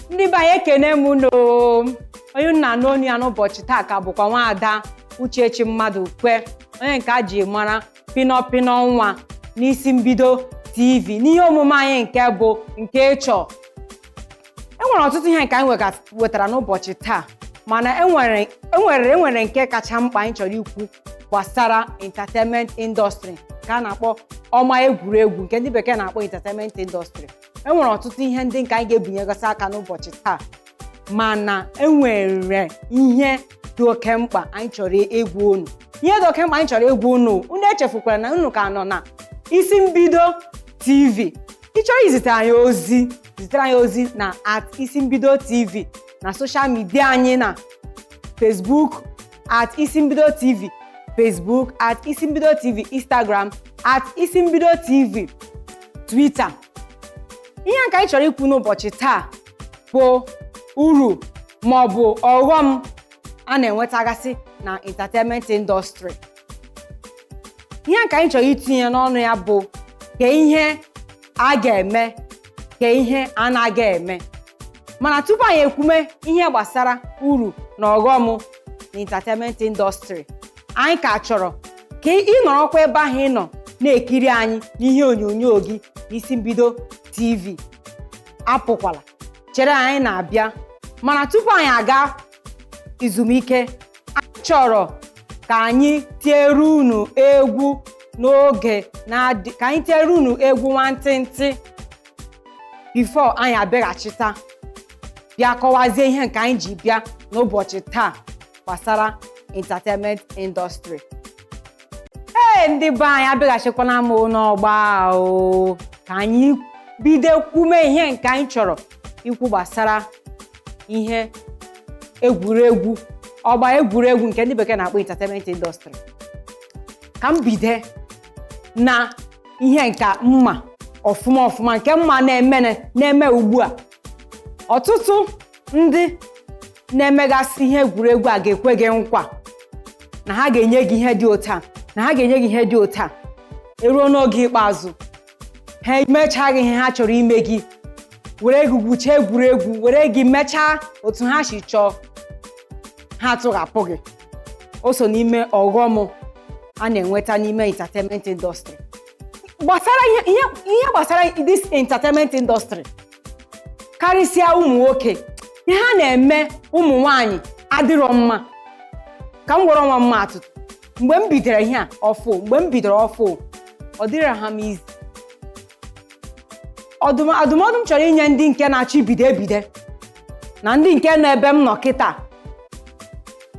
ndị be anyị ekene m no onye nna n'onu ya n'ụbọchị taa ka bụkwa Nwaada Uchechi Mmadukwe, onye nke a ji mara Pino nwa n'isi mbido TV n'ihe omume anyị nke bụ nke ịchọ. Enwere ọtụtụ ihe nke anyị wetara n'ụbọchị taa, mana enwere nke kacha mkpa anyị chọrọ ikwu gbasara entertainment industry ka a na-akpọ ọma egwuregwu nke ndị bekee na-akpọ entertainment industry. Enwere ọtụtụ ihe ndị nke anyị ga-ebunyegasị aka n'ụbọchị taa, mana enwere ihe dị oke mkpa anyị chọrọ egwu unu. Ihe dị oke mkpa anyị chọrọ egwu unu echefukwara na unu ka nọ na isi mbido TV. Ị chọrọ izitere anyị ozi na @isimbido TV na social media anyị na Facebook @isimbido TV, Facebook @isimbido TV, Instagram @isimbido TV, Twitter. Ihe nke anyị chọrọ ikwu n'ụbọchị taa bụ uru maọbụ ọghọm a na-enwetagasị na entertainment industry. Ihe nke anyị chọrọ itinye n'ọnụ ya bụ ka ihe a ga-eme ka ihe a naghị eme. Mana tupu anyị ekwume ihe gbasara uru na ọghọm na entertainment industry, anyị ka chọrọ ka ị nọrọkwa ebe ahụ ị nọ na-ekiri anyị n'ihe onyonyo gị n'isi mbido TV. Apụkwala, chere anyị na-abịa. Mana tupu anyị aga izumike, anyị chọrọ ka anyị tiere unu egwu n'oge na-adị, ka anyị tiere unu egwu nwantịntị before anyị abịaghachita bịa kọwazie ihe nke anyị ji bịa n'ụbọchị taa gbasara entertainment industry. Ndị be anyị abịaghachikwana m n'ọgba o, ka anyị bido kwume ihe nke anyị chọrọ ikwu gbasara ihe egwuregwu, ọgba egwuregwu nke ndị bekee na-akpọ entertainment industry. Ka m bido na ihe nke mma ọfụma nke mma na-eme ugbu a. Ọtụtụ ndị na-emegasị ihe egwuregwu a ga-ekwe gị nkwa na ha ga-enye gị ihe dị otu a, eruo n'oge ikpeazụ ha emechaghị ihe ha chọrọ ime gị, were gị gwuchaa egwuregwu, were gị mechaa otu ha si chọọ, ha tụghapụ gị. O so n'ime ọghọm a na-enweta n'ime entertainment industry. Ihe gbasara this entertainment industry, karịsịa ụmụ nwoke, ihe ha na-eme ụmụ nwanyị adịrọ mma. Ka m gwọrọ nwa mma atụtụ, mgbe m bidoro ihe a ọfụ, ọ dịrị ha m izi. Adụmọdụ m chọrọ inye ndị nke na-achọ ibido na ndị nke nọ ebe m nọ kịta,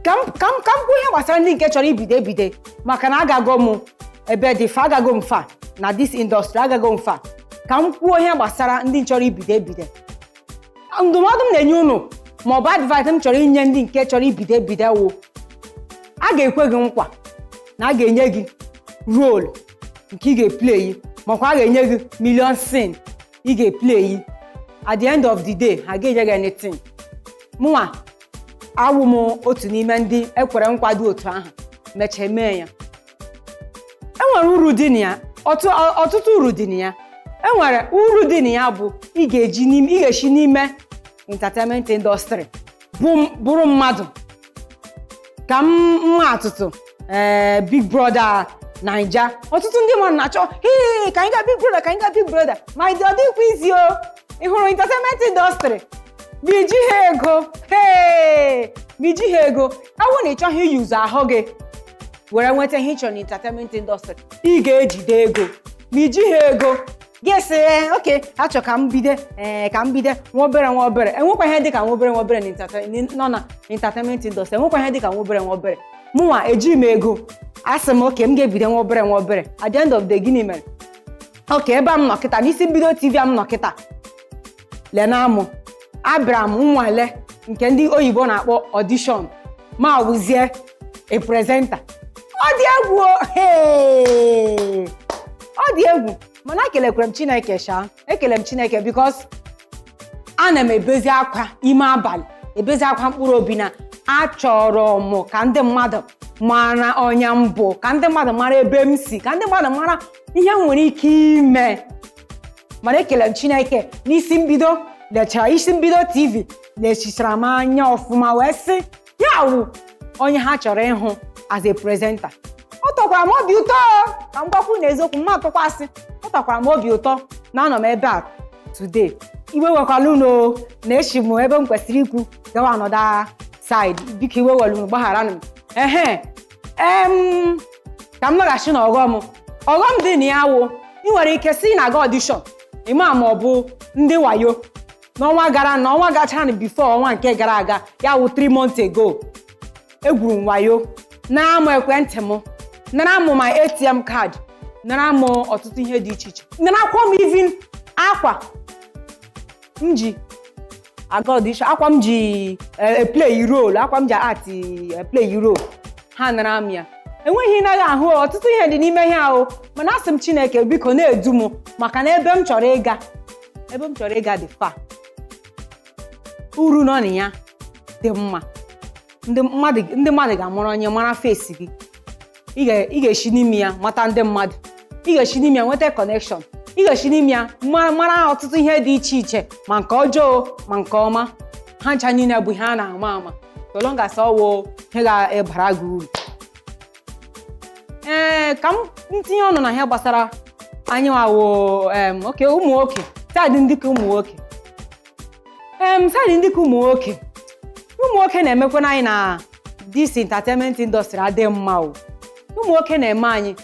ka m kwuo ihe gbasara ndị nke chọrọ ibido, maka na agago m ebe dị fa, agago m fa na this industry, agago m fa. Ka m kwuo ihe gbasara ndị chọrọ ibido. Ndụmọdụ m na-enye unu maọbụ advice m chọrọ inye ndị nke chọrọ ibido wụ, a ga-ekwe gị nkwa na a ga-enye gị role nke ị ga-eplay, makwa a ga-enye gị million scene ị ga-eplay. At the end of the day, ha ga-enye gị anything. Mụnwa awụ m otu n'ime ndị ekwere nkwado otu ahụ, mechaa mee ya. Enwere uru dị na ya, ọtụtụ uru dị na ya. Enwere uru dị na ya bụ ị ga-esi n'ime entertainment industry bụrụ mmadụ. Ka m atụtụ Big Brother Naija, ọtụtụ ndị mmadụ na-achọ ka anyị ga Big Brother, ma ọ dịkwa izi o. Ị hụrụ entertainment industry biji ha ego. Awụ na ị chọghị iyuzu ahụ gị were nweta ihe ị chọrọ na entertainment industry, ị ga-ejide ego. Ma iji ha ego ga-esi oke, achọ ka m bido nwa obere. Enwekwa ihe dị ka nwa obere nọ na entertainment industry. Enwekwa ihe dị ka nwa obere. Mụnwa eji m ego, asị m oke m ga-ebido nwa obere. At the end of the gịnị mere? Oke, ebe m nọ kịta n'isi mbido TV m nọ kịta, lena mụ abịara m nnwale nke ndị oyibo na-akpọ audition, ma wụzie a presenter. Ọ dị egwu, mana ekele m Chineke because ana m ebezi akwa ime abalị, ebezi akwa mkpụrụ obi na achọrọ m ka ndị mmadụ mara ọnya mbụ, ka ndị mmadụ mara ebe m si, ka ndị mmadụ mara ihe m nwere ike ime. Mana ekele m Chineke n'isi mbido lechara isi mbido TV lechichara m anya ọfụma wee sị ya wụ onye ha chọrọ ịhụ as a presenter. Ọ tọkwara m obi ụtọ ka m gwakwu n'eziokwu mma tụkwasị. Ọ tọkwara m obi ụtọ na anọ m ebe a today. Iwe wekwala unu na-eshi m ebe m kwesịrị ikwu gawa another side. Biko iwe welu gbaghara m. Ka m nọghachi na ọghọm dị na ya wụ ị nwere ike si na-aga audition ịma ma ọ bụ ndị wayo n'ọnwa gachara na before ọnwa nke gara aga ya wụ 3 months ago. Egwuru m wayo nara m ekwentị m, nara m my ATM card, nara m ọtụtụ ihe dị iche iche, narakwa m even akwa m ji aga audition, akwa m ji play role, akwa m ji play role. Ha nara m ya. Enweghị naghị ahụ ọtụtụ ihe dị n'ime ihe ahụ, mana asị m Chineke biko na-edu m maka na ebe m chọrọ ịga dị far. Uru nọ na ya dị mma. Ndị mmadụ ga-amụrụ onye mara face gị. Ị ga-esi n'ime ya mata ndị mmadụ. Ị ga-esi n'ime ya nweta connection. Ị ga-esi n'ime ya mara ọtụtụ ihe dị iche iche ma nke ọjọọ ma nke ọma. Ha ncha niile bụ ihe a na-ama ama. So long as ọwụ ihe ga-ebara gị uru. Ka m tinye ọnụ na ihe gbasara anyị nwawo oke ụmụ nwoke, saịdị ndị ka ụmụ nwoke. Saịdị ndị ka ụmụ nwoke na-emekwa anyị na this entertainment industry adị mma o. Ụmụ nwoke na-eme anyị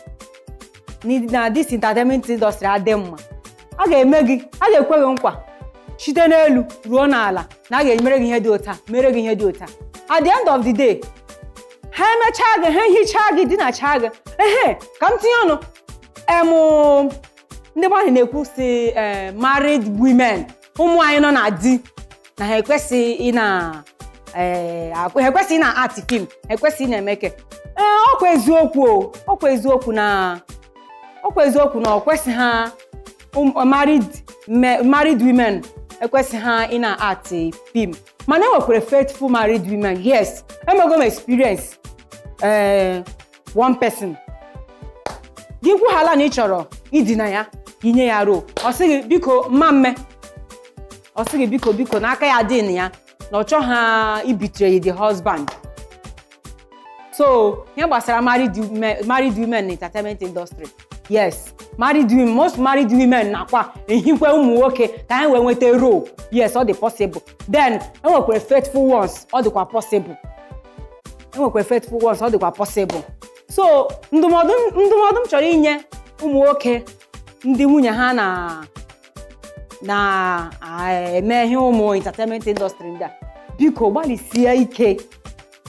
na this entertainment industry adị mma. A ga-eme gị, a ga-ekwe gị nkwa site n'elu ruo n'ala na a ga-emere gị ihe dị otu a, mere gị ihe dị otu a. At the end of the day, ha emechaa gị, ha hichaa gị, dinachaa gị. Ka m tinye ọnụ ndị mmadụ na-ekwu si married women, ụmụ anyị nọ na di na ha ekwesịghị na-art film, ekwesịghị na-emeke. Ọkwa eziokwu na ọ kwesịghị ha married women ekwesịghị ha ị na-art film. Mana enwekwara faithful married women. Yes, emego m experience one person gị kwuhala na ị chọrọ idina ya, inye ya role, ọ sị gị biko mma ọ sị gị biko n'aka ya dị na ya na ọ chọghị ibetray the husband. So ihe gbasara married women in entertainment industry, yes, most married women nakwa ehikwe ụmụ nwoke ka ha wee nweta role. Yes, ọ dị possible. Then enwekwara faithful ones, ọ dịkwa possible. So ndụmọdụ m chọrọ inye ụmụ nwoke ndị nwunye ha na-eme ihe ụmụ entertainment industry ndị a, biko gbalịsie ike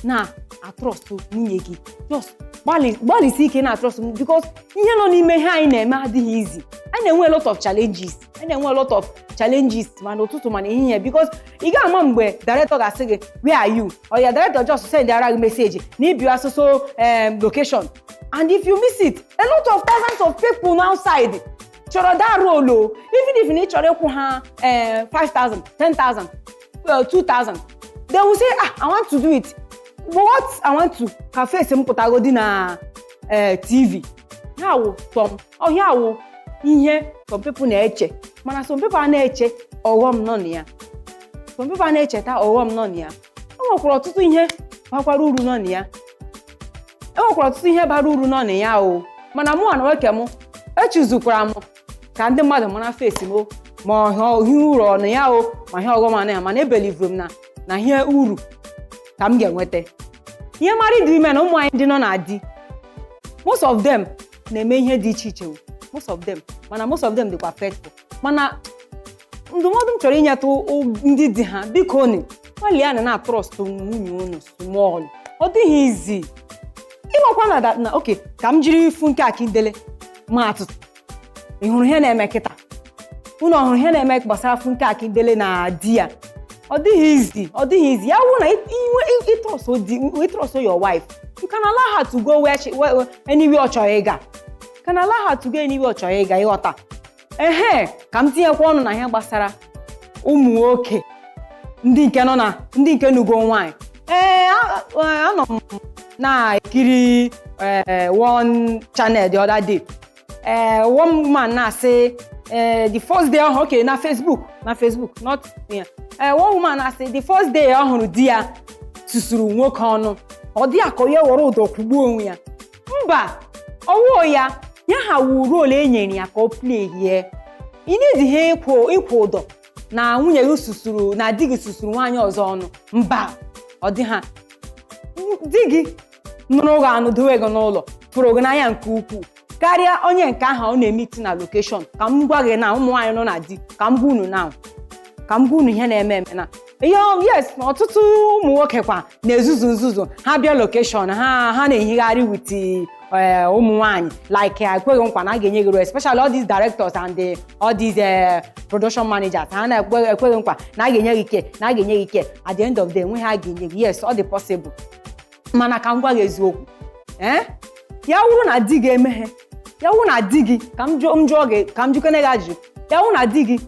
na atrọst nwunye gị. Just gbalịsie ike na atrọst, because ihe nọ n'ime ihe anyị na-eme adịghị easy. Anyị na-enwe a lot of challenges ma n'ụtụtụ ma n'ehihie, because ị ga-ama mgbe director ga-asị gị where are you, or your director just send gị message na ịbịa asụsụ location, and if you miss it, a lot of thousands of people outside chọrọ that role. Even if ị chọrọ ịkwụ ha 5,000, 10,000, 2,000, they will say I want to do it, but what I want to ka face m pụtagodi na TV. Ya wụ ihe some people na-eche, mana some people a na-eche ọghọm nọ na ya. Some people a na-echeta ọghọm nọ na ya. Enwekwara ọtụtụ ihe bakwara uru nọ na ya. Nọ na ya o. Mana mụ na nwoke m echuzukwara m ka ndị mmadụ mara face m, ma ihe uru ọ na ya o, ma ihe ọghọm na ya, mana ebelivuru m na ihe uru ka m ga-enweta. Ihe married women ụmụ anyị ndị nọ na di, most of them na-eme ihe dị iche iche, most of them dịkwa faithful. Mana ndụmọdụ m chọrọ inyeta ndị di ha, biko gbalịa na trust nwunye unu small. Ọ dịghị easy ịgbakwa na oke ka m jiri ifu nke Akindele ma atụtụ. Ị hụrụ ihe na-eme kịta? Unu ọhụrụ ihe na-eme gbasara ifu nke Akindele na di ya? Ọ dịghị easy. Ya wụ na trust your wife, you can allow her to go anywhere ọ chọrọ ịga. Ịghọta. Ka m tinyekwa ọnụ na ihe gbasara ụmụ nwoke ndị nke nugo nwaanyị. Anọ m na-ekiri one channel the other day. One man na-asị the first day okay na Facebook not yeah. One woman I say the first day ọhụrụ di ya susuru nwoke ọnụ ọ dị akọ ya wọrọ ụdọ kwugbu onwe ya mba ọwụ ya ha wuru ole enyere ya ka o play here ị need ihe ịkwụ ụdọ na nwunye gị susuru na di gị susuru nwaanyị ọzọ ọnụ mba ọ dị ha di gị nụrụ gị anụ dowe gị n'ụlọ fụrụ gị n'anya nke ukwuu karịa onye nke ahụ ọ na-emiti na location ka m gwa gị na ụmụ nwaanyị nọ na di ka m gwa unu ihe na-eme na yes ọtụtụ ụmụ nwoke kwa na-ezuzu nzuzu ha bịa location ha na-ehigharị with ụmụ nwaanyị like ekweghị nkwa na a ga-enye gị especially all these directors and all these production managers ha na-ekweghị nkwa na a ga-enye gị ike at the end of the day nwe ha ga-enye gị yes ọ dị possible mana ka m gwa gị eziokwu ya wụrụ na di gị emeghe ya wụrụ na di gị ka m jụọ gị ka m jikene gị ajụjụ ya wụrụ na di gị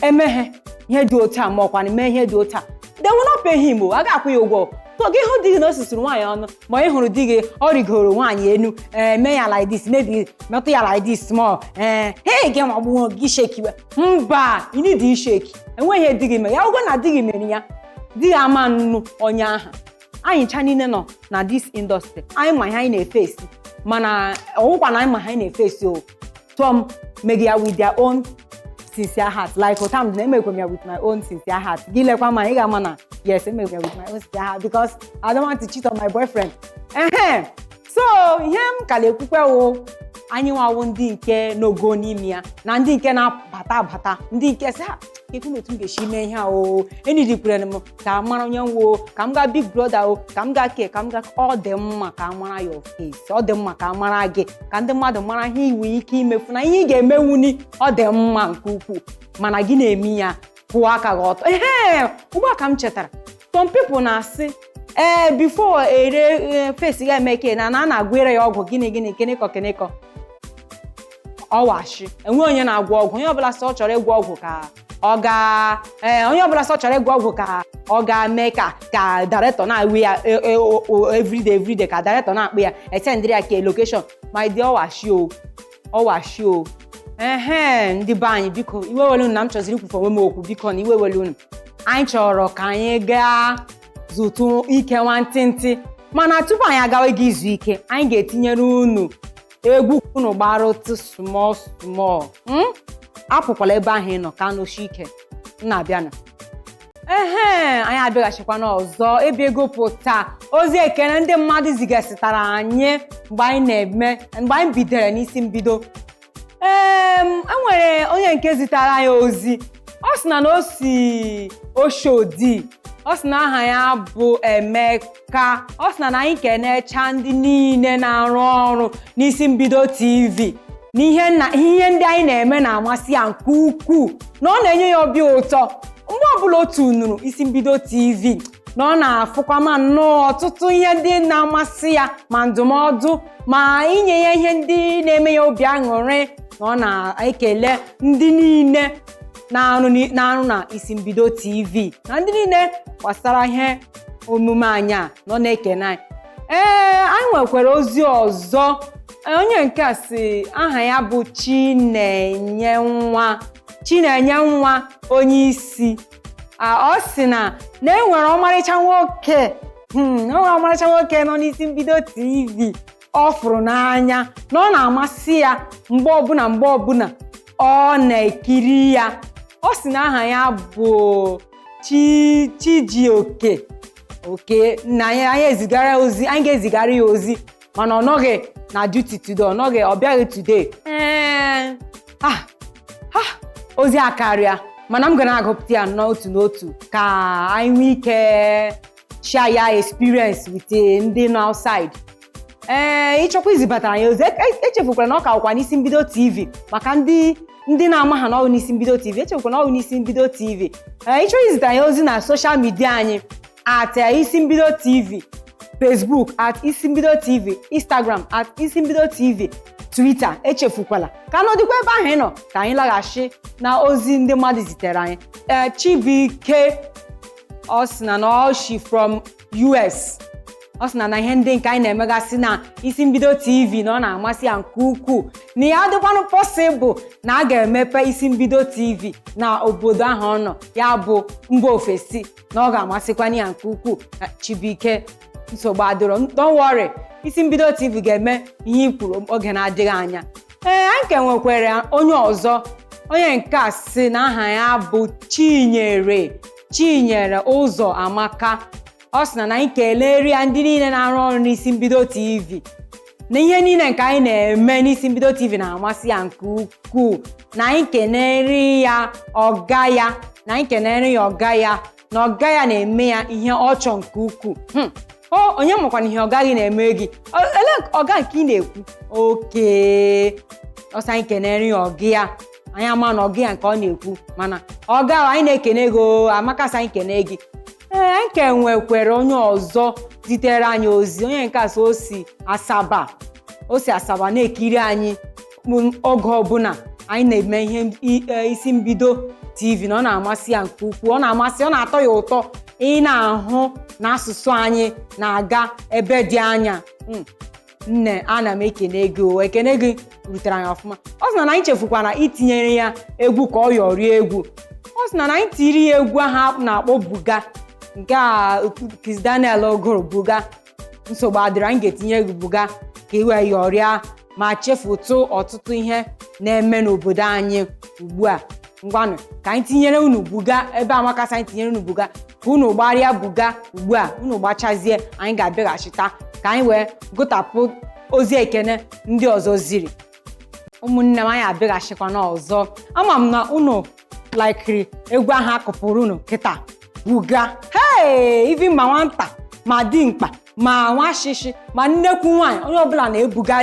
emeghe ihe dị otu a ma ọkwa na mee ihe dị otu a they will not pay him a ga-akwụ ya ụgwọ so gị hụ di gị na o susuru nwaanyị ọnụ ma ị hụrụ di gị ọ rigoro nwaanyị enu mee ya like this maybe metụ ya like this small hey gị magbuo gị shekiwe mba you need to shake enweghị ihe di gị mee ya ụgwọ na di gị mere ya di gị ama nnu onye aha anyị ncha niile nọ na this industry anyị ma ihe anyị na-efesi mana ọwụkwa na anyị ma ihe anyị na-efesi o tom mege ya with their own sincere heart like otam na emekwe ya with my own sincere heart gị lekwa ma ị ga-ama na yes emekwe ya with my own sincere heart because I don't want to cheat on my boyfriend so ihe m ka na-ekwukwe o anyị nwawo ndị nke n'ogo n'ime ya na ndị nke na-abata ndị nke sị ha ekwu otu m ga-esi mee ihe o enidikwere m ka mara onye nwo ka m gaa big brother o ka m gaa ọ dị mma ka a mara your face ọ dị mma ka a mara gị ka ndị mmadụ mara ihe iwe ike imefu na ihe ị ga-emenwuni ọ dị mma nke ukwuu mana gị na-eme ya kwụọ aka gị ọtọ ugbu a ka m chetara some people na-asị before ere face ga-eme ke na a na-agwere ya ọgwụ gịnị kenekọ ọwashi enwe onye na-agwọ ọgwụ onye ọbụla sọ chọrọ ịgwọ ọgwụ ka ọ ga onye ọbụla sọ chọrọ ịgwọ ọgwụ ka ọ ga-mee ka director na-awe ya everyday ka director na-akpụ ya etendịrị ya ka location ma dị ọwashi o ndị be anyị biko iwe wele unu na m chọziri ikwufe onwe m okwu biko na iwe wele unu anyị chọrọ ka anyị gaa zụtụ ike nwantịntị mana tupu anyị agawa gị izu ike anyị ga-etinyere unu egwu unu gbara otu small apụkwala ebe ahụ ị nọ ka anụchi ike na-abịanụ anyị abịaghachikwana ọzọ ebe ego pụta ozi ekene ndị mmadụ zigasịtara anyị mgbe anyị bidoro n'isi mbido enwere onye nke zitara anyị ozi ọ sị na o si Oshodi ọ sị na aha ya bụ Emeka ọ sị na anyị kenecha ndị niile na-arụ ọrụ n'isi mbido TV n'ihe ndị anyị na-eme na-amasị ya nke ukwuu na ọ na-enye ya obi ụtọ mgbe ọbụla otu nụrụ isi mbido TV na ọ na-afụkwa ma nnọọ ọtụtụ ihe ndị na-amasị ya ma ndụmọdụ ma inye ya ihe ndị na-eme ya obi aṅụrị na ọ na-ekele ndị niile na-arụ na isi mbido TV na ndị niile gbasara ihe omume anyị a nọ na-ekene anyị anyị nwekwara ozi ọzọ onye nke a si aha ya bụ Chinenye nwa onye isi ọ sị na enwere ọmarịcha nwoke nọ n'isi mbido TV ọ fụrụ n'anya na ọ na-amasị ya mgbe ọbụla ọ na-ekiri ya ọ sị na aha ya bụ Chijioke na anyị ezigara ozi anyị ga-ezigara ya ozi mana ọ nọghị na duty today ọ bịaghị today ozi akarịa mana m gara agụpụta ya n'otu n'otu ka anyị nwee ike share ya experience with ndị nọ outside ịchọkwa izibatara ya ozi echefukwara na ọ ka ọkwa n'isi mbido TV maka ndị na-ama ha n'ọwụ n'isi mbido TV echefukwara na ọwụ n'isi mbido TV ịchọrọ izitara ya ozi na social media anyị at isi mbido TV Facebook at isi mbido TV Instagram at isi mbido TV Twitter echefukwala ka nọdịkwa ebe ahụ ị nọ ka anyị laghachi na ozi ndị mmadụ zitere anyị Chibuike ọ sị na she from US ọ sị na ihe ndị nke anyị na-emegasị na isi mbido TV na ọ na-amasị ya nke ukwuu na ya dịkwanụ possible na a ga-emepe isi mbido TV na obodo ahụ ọ nọ ya bụ mba ofesi na ọ ga-amasịkwana ya nke ukwuu. Chibuike nsogbu adịrọ, don't worry, isi mbido TV ga-eme ihe i kwuru oge na-adịghị anya. Anyị ka nwekwara onye ọzọ, onye nke a sị na aha ya bụ Chinyere Ụzọ Amaka. Ọ sị na anyị keleri ya ndị niile na-arụ ọrụ n'isi mbido TV na ihe niile nke anyị na-eme n'isi mbido TV na-amasị ya nke ukwuu, na anyị keneri ya ọga ya na ọga ya na-eme ya ihe ọ chọọ nke ukwuu. Onye makwana ihe ọga gị na-eme gị? Ele ọga nke ị na-ekwu? Oke, ọsọ anyị keneri ya ọga ya, anyị ama na ọga ya nke ọ na-ekwu, mana ọga anyị na-ekene gị Amaka, sị anyị kene gị. Anyị ka nwekwara onye ọzọ zitere anyị ozi, onye nke a so o si Asaba na-ekiri anyị oge ọbụla anyị na-eme ihe isi mbido TV na ọ na-amasị ya nke ukwuu. Ọ na-atọ ya ụtọ ị na-ahụ na asụsụ anyị na-aga ebe dị anya. Nne, ana m ekene gị, ekene gị rutere anyị ọfụma. Ọ sị na anyị chefukwana itinyere ya egwu ka ọ yọrie egwu. Ọ sị na anyị tiri ya egwu ahụ na-akpọ Buga, nke a Kiz Daniel gụrụ Buga. Nsogbu adịrị, anyị ga-etinye gị Buga ka iwe yọrịa ma chefutu ọtụtụ ihe na-eme n'obodo anyị ugbu a. Ngwanụ ka anyị tinyere unu Buga, ebe Amaka sị anyị tinyere unu Buga ka unu gbarịa Buga ugbu a. Unu gbachazie, anyị ga-abịaghachita ka anyị wee gụtapụ ozi ekene ndị ọzọ ziri. Ụmụnne m, anyị abịaghachikwa n'ọzọ. Ama m na unu laikiri egwu ahụ akụpụrụ unu kịta, Buga. Ivi ma nwata ma dimkpa ma nwa shishi ma nnekwu nwaanyị, onye ọbụla na-ebuga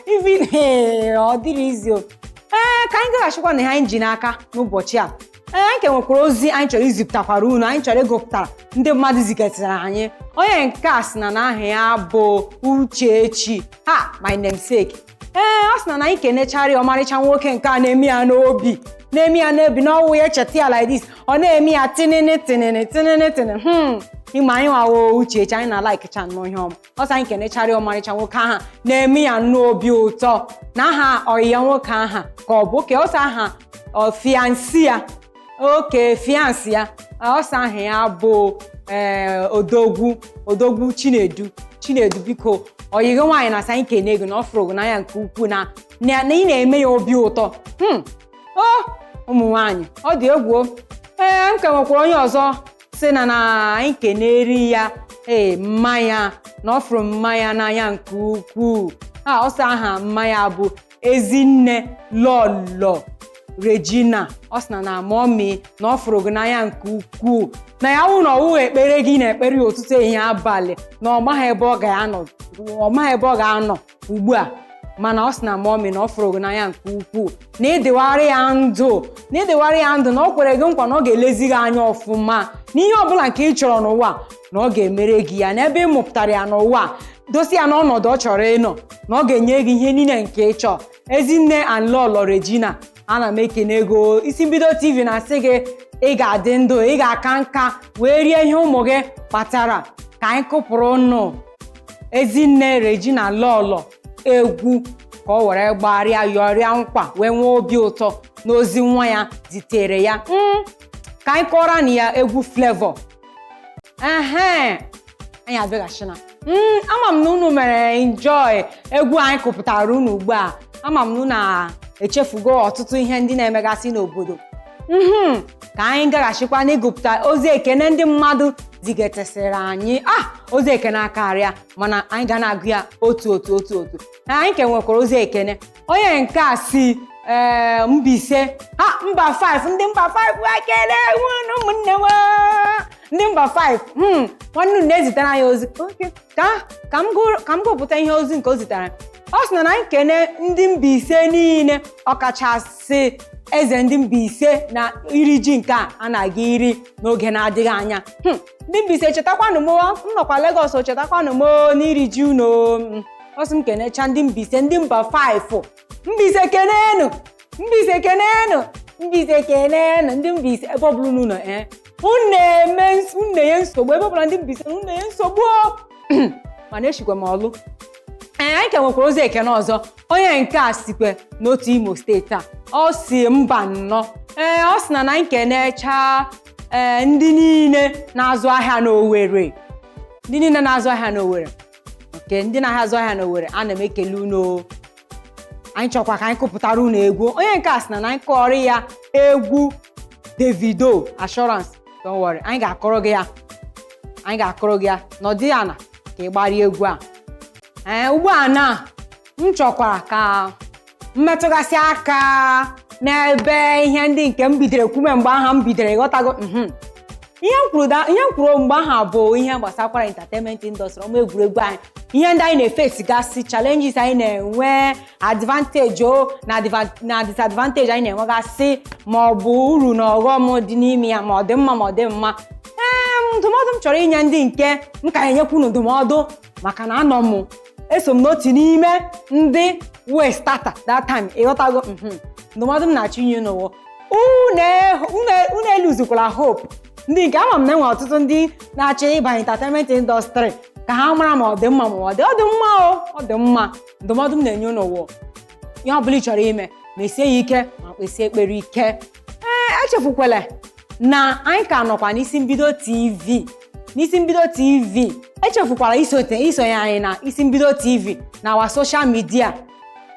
ivi ọ dịrị izi o. Ka anyị gaghachikwa na ihe anyị ji n'aka n'ụbọchị a. Anyị ka nwekwara ozi anyị chọrọ izipụtakwara unu, anyị chọrọ ịgụpụtara ndị mmadụ zigatara anyị. Onye nke a sị na aha ya bụ Uchechi, my namesake. Ọ sị na anyị kenechara ọmarịcha nwoke nke a na-eme ya n'obi n'ọnwụ ya, echeta ya like this, ọ na-eme ya tinini. Ịma anyị nwawo Uchechi, anyị na-alaịkịcha nnọọ ihe ọma. Ọ sị anyị kenechara ọmarịcha nwoke aha na-eme ya n'obi ụtọ na aha ọyịya nwoke aha ka ọ bụ oke. Ọ sị aha fiansị ya, oke fiansị ya. Ọ sị aha ya bụ Odogwu Chinedu. Biko ọyịgị nwaanyị na-asị anyị kene gị na ọ fụrụ gị n'anya nke ukwuu na ị na-eme ya obi ụtọ. Ụmụ nwaanyị, ọ dị egwu. M ka nwekwara onye ọzọ sị na anyị keneri ya mmanya na ọ fụrụ mmanya n'anya nke ukwuu. Ọ sị aha mmanya bụ Ezinne Lọlọ Regina. Ọ sị na mọmi na ọ fụrụ gị n'anya nke ukwuu, na ya wụ na ọwụ ekpere gị na-ekpere ya ụtụtụ ehihie abalị, na ọ maghị ebe ọ ga-anọ ugbu a, mana ọ sị na mọmi na ọ fụrụ gị n'anya nke ukwuu, na ịdịwarị ya ndụ na ọ kwere gị nkwa na ọ ga-elezi gị anya ọfụma n'ihe ọbụla nke ị chọrọ n'ụwa, na ọ ga-emere gị ya n'ebe ị mụpụtara ya n'ụwa, dosi ya n'ọnọdụ ọ chọrọ ịnọ, na ọ ga-enye gị ihe niile nke ị chọọ. Ezinne Lọlọ Regina, ana m ekene ego. Isi mbido TV na-asị gị ị ga-adị ndụ, ị ga-aka nka wee rie ihe ụmụ gị kpatara. Ka anyị kụpụrụ nnụ Ezinne Regina Lọlọ egwu ka ọ were gbarịa yọrịa nkwa wee nwee obi ụtọ n'ozi nwa ya zitere ya. Ka anyị kọrọ na ya egwu Flavor. Anyị abịaghachina. Ama m na unu mere enjoy egwu anyị kụpụtara unu ugbu a. Ama m na unu na-echefugo ọtụtụ ihe ndị na-emegasị n'obodo. Ka anyị gaghachikwa n'ịgụpụta ozi ekene ndị mmadụ zigatesịrị anyị. Ozi ekene akarịa, mana anyị ga na-agụ ya otu. Anyị ka nwekwara ozi ekene. Onye nke a si Mbaise, mba 5, ndị mba 5 ekele ụmụnne m, ndị mba 5. Nwanne unu na-ezitere anyị ozi. Ka m gụpụta ihe ozi nke o zitere. Ọ sị na anyị kene ndị Mbaise niile, ọkachasị eze ndị Mbaise na iri ji nke a na-aga iri n'oge na-adịghị anya. Ndị Mbaise chetakwanụ m, nnọkwa Lagos, chetakwanụ m n'iri ji unu. Ọ sị m kenecha ndị Mbaise, ndị mba 5. Mbaise kenenu, ndị Mbaise ebe ọbụla unu nọ. Unu na-enye nsogbu ebe ọbụla ndị Mbaise unu na-enye nsogbu. mana eshikwe m ọlụ. Anyị ka nwekwara ozi ekene ọzọ. Onye nke a sikwe n'otu Imo steeti a. Ọ si mba nnọọ. Ọ sị na anyị kenecha ndị niile na-azụ ahịa n'Owerri. Ndị niile na-azụ ahịa n'Owerri. Nke ndị na-azụ ahịa n'Owerri, ana m ekele unu. Anyị chọkwa ka anyị kụpụtara unu egwu. Onye nke a sị na anyị kọrọ ya egwu Davido Assurance. Don't worry, anyị ga-akọrọ gị ya. Anyị ga-akọrọ gị ya n'ọdị ya na ka ị gbara egwu a. Ugbu a na m chọkwara ka mmetụgasị aka n'ebe ihe ndị nke m bidoro kwume mgbe aha m bidoro ịghọtago. Ihe m kwuru mgbe aha bụ ihe gbasakwara entertainment industry, ọma egwuregwu anyị, ihe ndị anyị na-efesi gasị, challenges anyị na-enwe, advantage na disadvantage anyị na-enwegasị, ma ọ bụ uru na ọghọm dị n'ime ya, ma ọ dị mma ma ọ dị mma. Ndụmọdụ m chọrọ inye ndị nke m ka enyekwu ndụmọdụ maka na anọ m eso m n'otu n'ime ndị wee starter that time ịghọtago. Ndụmọdụ m na-achọ inye n'ụwa unu eluzikwala hope. Ndị nke ama m na-enwe ọtụtụ ndị na-achọ ịbanye entertainment industry ka ha mara ma ọ dị mma ma ọ dị mma. Ọ dị mma. Ndụmọdụ m na-enye n'ụwa, ihe ọ bụla ị chọrọ ime, mesie ya ike ma kpesie ekpere ike. Echefukwala na anyị ka nọkwa n'isi mbido TV. N'isi mbido TV, echefukwala isonye anyị na isi mbido TV na our social media: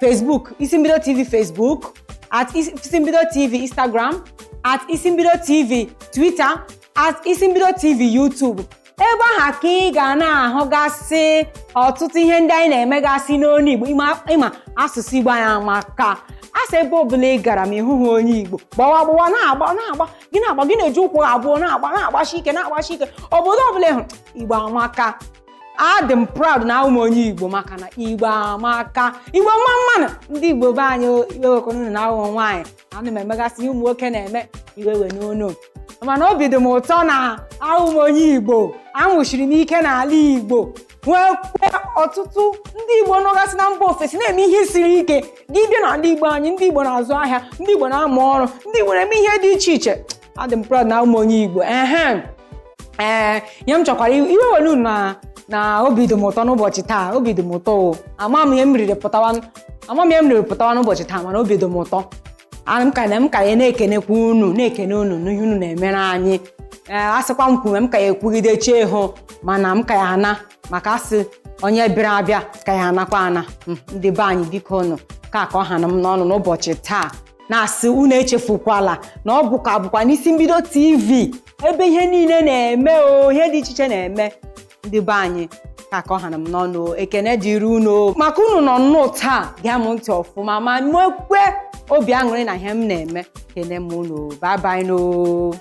Facebook, isi mbido TV Facebook, at isi mbido TV Instagram, at isi mbido TV Twitter, at isi mbido TV YouTube. Ebe aha ka ị ga na-ahụgasị ọtụtụ ihe ndị anyị na-emegasị n'onu Igbo. Ịma asụsụ Igbo anyị amaka. Asị ebe ọbụla ị gara ma ịhụ ha onye Igbo, gbawa na-agba gị na-eji ụkwụ abụọ na-agbashi ike. Obodo ọbụla ịhụ Igbo amaka. Adị m proud na ahụ m onye Igbo maka na Igbo amaka. Igbo mmanụ ndị Igbo be anyị iwe wekọnụ na ahụ nwaanyị. Ana m emegasị ihe ụmụ nwoke na-eme iwe we n'onu. Mana obi dị m ụtọ na ahụ m onye Igbo, anwụchiri m ike n'ala Igbo, nwekwe ọtụtụ ndị Igbo nọgasị na mba ofesi na-eme ihe siri ike. Gị bịa n'ala Igbo anyị, ndị Igbo na-azụ ahịa, ndị Igbo na-amụ ọrụ, ndị Igbo na-eme ihe dị iche iche. Adị m proud na ahụ m onye Igbo. Ihe m chọkwara iwe welu na obi dị m ụtọ n'ụbọchị taa. Obi dị m ụtọ. Ama m ihe m riri pụtawa n'ụbọchị taa, mana obi dị m ụtọ. M ka ya na-ekenekwa unu, na-ekene unu n'ihe unu na-emere anyị. Asịkwa m kwume m ka ya ekwugideche ịhụ, mana m ka ya ana maka asị onye bịara abịa ka ya anakwa ana. Ndị be anyị biko unu ka ọ ha na m n'ọnụ n'ụbọchị taa, na-asị unu echefukwala na ọ bụkwa n'isi mbido TV ebe ihe niile na-eme, ihe dị iche iche na-eme. Ndị be anyị ka ọ ha na m n'ọnụ. Ekene dịrị unu maka unu nọ nnọọ taa, gee m ntị ọfụma ma nwekwe obi aṅụrị na ihe m na-eme. Kene m unu. Bye bye no.